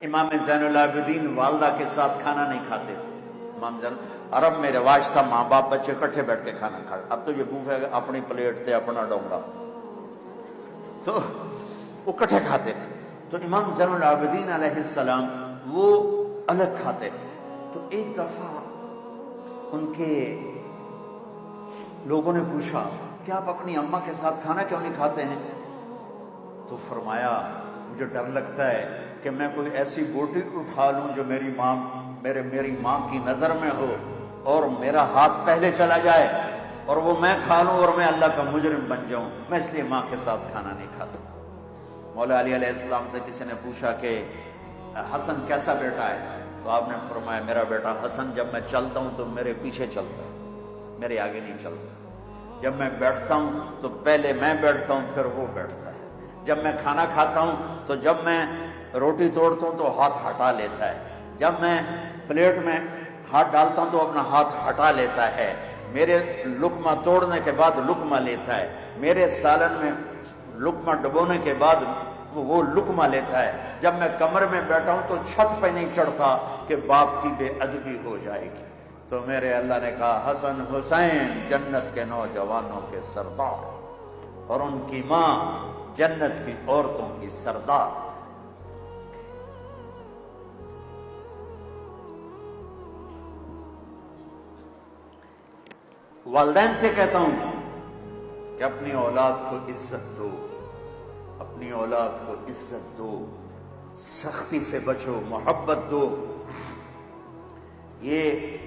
امام زین العابدین والدہ کے ساتھ کھانا نہیں کھاتے تھے. امام زین عرب میں رواج تھا ماں باپ بچے اکٹھے بیٹھ کے کھانا کھائے. اب تو یہ بوفے اپنی پلیٹ سے اپنا ڈونگا, تو وہ اکٹھے کھاتے تھے. تو امام زین العابدین علیہ السلام وہ الگ کھاتے تھے. تو ایک دفعہ ان کے لوگوں نے پوچھا کہ آپ اپنی اماں کے ساتھ کھانا کیوں نہیں کھاتے ہیں؟ تو فرمایا مجھے ڈر لگتا ہے کہ میں کوئی ایسی بوٹی اٹھا لوں جو میری ماں کی نظر میں ہو اور میرا ہاتھ پہلے چلا جائے اور وہ میں کھا لوں اور میں اللہ کا مجرم بن جاؤں. میں اس لیے ماں کے ساتھ کھانا نہیں کھاتا. مولا علی علیہ السلام سے کسی نے پوچھا کہ حسن کیسا بیٹا ہے؟ تو آپ نے فرمایا میرا بیٹا حسن جب میں چلتا ہوں تو میرے پیچھے چلتا ہے, میرے آگے نہیں چلتا. جب میں بیٹھتا ہوں تو پہلے میں بیٹھتا ہوں پھر وہ بیٹھتا ہے. جب میں کھانا کھاتا ہوں تو جب میں روٹی توڑتا ہوں تو ہاتھ ہٹا لیتا ہے. جب میں پلیٹ میں ہاتھ ڈالتا ہوں تو اپنا ہاتھ ہٹا لیتا ہے. میرے لقمہ توڑنے کے بعد لقمہ لیتا ہے. میرے سالن میں لقمہ ڈبونے کے بعد وہ لقمہ لیتا ہے. جب میں کمرے میں بیٹھا ہوں تو چھت پہ نہیں چڑھتا کہ باپ کی بے ادبی ہو جائے گی. تو میرے اللہ نے کہا حسن حسین جنت کے نوجوانوں کے سردار اور ان کی ماں جنت کی عورتوں کی سردار. والدین سے کہتا ہوں کہ اپنی اولاد کو عزت دو, اپنی اولاد کو عزت دو, سختی سے بچو, محبت دو. یہ